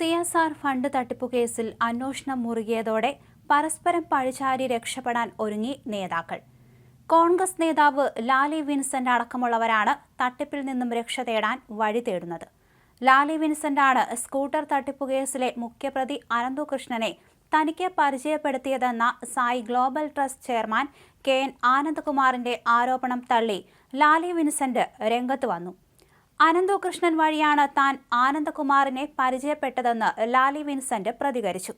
CSR fund തട്ടിപ്പുകേസിൽ അന്വേഷണം മുറുകിയതോടെ പരസ്പരം പഴിചാരി രക്ഷപ്പെടാൻ ഒരുങ്ങി നേതാക്കൾ. കോൺഗ്രസ് നേതാവ് ലാലി വിൻസെന്റ് അടക്കമുള്ളവരാണ് തട്ടിപ്പിൽ നിന്നും രക്ഷ തേടാൻ വഴി തേടുന്നത്. ലാലി വിൻസെന്റാണ് സ്കൂട്ടർ തട്ടിപ്പുകേസിലെ മുഖ്യപ്രതി അനന്തകൃഷ്ണനെ തനിക്ക് പരിചയപ്പെടുത്തിയതെന്ന Sai global trust chairman KN ആനന്ദകുമാറിന്റെ ആരോപണം തള്ളി ലാലി വിൻസെന്റ് രംഗത്ത് വന്നു. അനന്തകൃഷ്ണൻ വഴിയാണ് താൻ ആനന്ദകുമാറിനെ പരിചയപ്പെട്ടതെന്ന് ലാലി വിൻസെന്റ് പ്രതികരിച്ചു.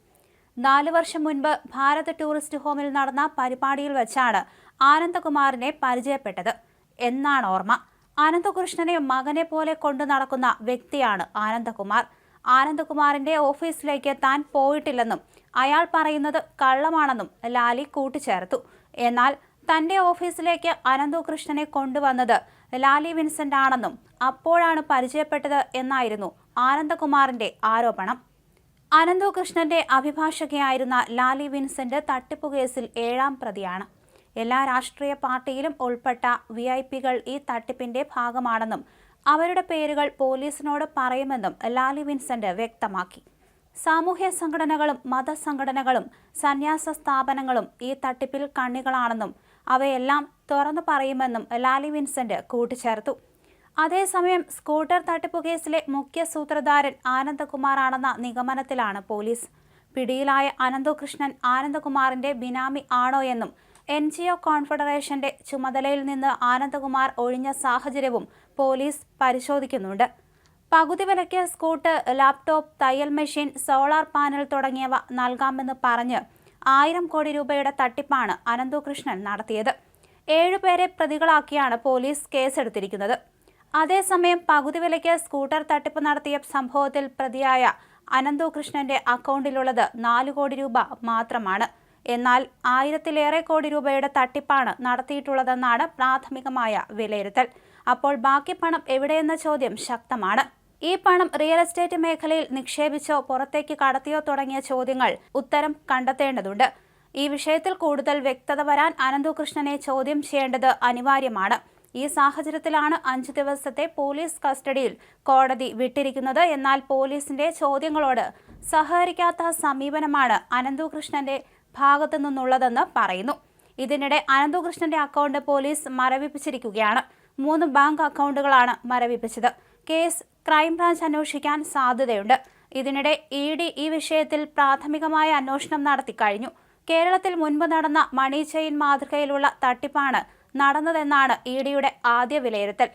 4 വർഷം മുൻപ് ഭാരത് ടൂറിസ്റ്റ് ഹോമിൽ നടന്ന പരിപാടിയിൽ വെച്ചാണ് ആനന്ദകുമാറിനെ പരിചയപ്പെട്ടത് എന്നാണ് ഓർമ്മ. അനന്തകൃഷ്ണനെ മകനെ പോലെ കൊണ്ടു നടക്കുന്ന വ്യക്തിയാണ് ആനന്ദകുമാർ. ആനന്ദകുമാറിന്റെ ഓഫീസിലേക്ക് താൻ പോയിട്ടില്ലെന്നും അയാൾ പറയുന്നത് കള്ളമാണെന്നും ലാലി കൂട്ടിച്ചേർത്തു. എന്നാൽ തന്റെ ഓഫീസിലേക്ക് അനന്തകൃഷ്ണനെ കൊണ്ടുവന്നത് ലാലി വിൻസെന്റ് ആണെന്നും അപ്പോഴാണ് പരിചയപ്പെട്ടത് എന്നായിരുന്നു ആനന്ദകുമാറിന്റെ ആരോപണം. അനന്തകൃഷ്ണന്റെ അഭിഭാഷകയായിരുന്ന ലാലി വിൻസെന്റ് തട്ടിപ്പുകേസിൽ 7ാം പ്രതിയാണ്. എല്ലാ രാഷ്ട്രീയ പാർട്ടിയിലും ഉൾപ്പെട്ട VIP-കൾ ഈ തട്ടിപ്പിന്റെ ഭാഗമാണെന്നും അവരുടെ പേരുകൾ പോലീസിനോട് പറയുമെന്നും ലാലി വിൻസെന്റ് വ്യക്തമാക്കി. സാമൂഹ്യ സംഘടനകളും മതസംഘടനകളും സന്യാസ സ്ഥാപനങ്ങളും ഈ തട്ടിപ്പിൽ കണ്ണികളാണെന്നും അവയെല്ലാം തുറന്നു പറയുമെന്നും ലാലി വിൻസെന്റ് കൂട്ടിച്ചേർത്തു. അതേസമയം സ്കൂട്ടർ തട്ടിപ്പുകേസിലെ മുഖ്യ സൂത്രധാരൻ ആനന്ദകുമാറാണെന്ന നിഗമനത്തിലാണ് പോലീസ്. പിടിയിലായ അനന്തകൃഷ്ണൻ ആനന്ദകുമാറിന്റെ ബിനാമി ആണോ എന്നും NGO കോൺഫെഡറേഷന്റെ ചുമതലയിൽ നിന്ന് ആനന്ദകുമാർ ഒഴിഞ്ഞ സാഹചര്യവും പോലീസ് പരിശോധിക്കുന്നുണ്ട്. പകുതി വിലയ്ക്ക് സ്കൂട്ടർ, ലാപ്ടോപ്പ്, തയ്യൽ മെഷീൻ, സോളാർ പാനൽ തുടങ്ങിയവ നൽകാമെന്ന് പറഞ്ഞ് 1000 കോടി രൂപയുടെ തട്ടിപ്പാണ് അനന്തകൃഷ്ണൻ നടത്തിയത്. 7 പേരെ പ്രതികളാക്കിയാണ് പോലീസ് കേസെടുത്തിരിക്കുന്നത്. അതേസമയം പകുതി വിലയ്ക്ക് സ്കൂട്ടർ തട്ടിപ്പ് നടത്തിയ സംഭവത്തിൽ പ്രതിയായ അനന്തകൃഷ്ണന്റെ അക്കൗണ്ടിലുള്ളത് 4 കോടി രൂപ മാത്രമാണ്. എന്നാൽ 1000-ലേറെ കോടി രൂപയുടെ തട്ടിപ്പാണ് നടത്തിയിട്ടുള്ളതെന്നാണ് പ്രാഥമികമായ വിലയിരുത്തൽ. അപ്പോൾ ബാക്കി പണം എവിടെയെന്ന ചോദ്യം ശക്തമാണ്. ഈ പണം റിയൽ എസ്റ്റേറ്റ് മേഖലയിൽ നിക്ഷേപിച്ചോ പുറത്തേക്ക് കടത്തിയോ തുടങ്ങിയ ചോദ്യങ്ങൾ ഉത്തരം കണ്ടെത്തേണ്ടതുണ്ട്. ഈ വിഷയത്തിൽ കൂടുതൽ വ്യക്തത വരാൻ അനന്തകൃഷ്ണനെ ചോദ്യം ചെയ്യേണ്ടത് അനിവാര്യമാണ്. ഈ സാഹചര്യത്തിലാണ് 5 ദിവസത്തെ പോലീസ് കസ്റ്റഡിയിൽ കോടതി വിട്ടിരിക്കുന്നത്. എന്നാൽ പോലീസിന്റെ ചോദ്യങ്ങളോട് സഹകരിക്കാത്ത സമീപനമാണ് അനന്തകൃഷ്ണന്റെ ഭാഗത്തു നിന്നുള്ളതെന്ന് പറയുന്നു. ഇതിനിടെ അനന്തകൃഷ്ണന്റെ അക്കൗണ്ട് പോലീസ് മരവിപ്പിച്ചിരിക്കുകയാണ്. 3 ബാങ്ക് അക്കൗണ്ടുകളാണ് മരവിപ്പിച്ചത്. കേസ് ക്രൈംബ്രാഞ്ച് അന്വേഷിക്കാൻ സാധ്യതയുണ്ട്. ഇതിനിടെ ED ഈ വിഷയത്തിൽ പ്രാഥമികമായ അന്വേഷണം നടത്തി കഴിഞ്ഞു. കേരളത്തിൽ മുൻപ് നടന്ന മണി ചെയിൻ മാതൃകയിലുള്ള തട്ടിപ്പാണ് നടന്നതെന്നാണ് EDയുടെ ആദ്യ വിലയിരുത്തൽ.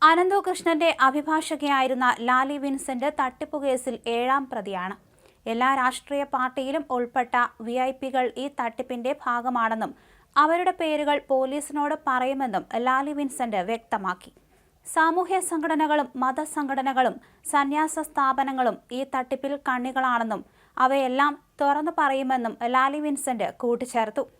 അനന്തകൃഷ്ണന്റെ അഭിഭാഷകയായിരുന്ന ലാലി വിൻസെന്റ് തട്ടിപ്പുകേസിൽ 7ാം പ്രതിയാണ്. എല്ലാ രാഷ്ട്രീയ പാർട്ടിയിലും ഉൾപ്പെട്ട VIP-കൾ ഈ തട്ടിപ്പിന്റെ ഭാഗമാണെന്നും അവരുടെ പേരുകൾ പോലീസിനോട് പറയുമെന്നും ലാലി വിൻസെന്റ് വ്യക്തമാക്കി. സാമൂഹ്യ സംഘടനകളും മതസംഘടനകളും സന്യാസ സ്ഥാപനങ്ങളും ഈ തട്ടിപ്പിൽ കണ്ണികളാണെന്നും അവയെല്ലാം തുറന്നു പറയുമെന്നും ലാലി വിൻസെന്റ് കൂട്ടിച്ചേർത്തു.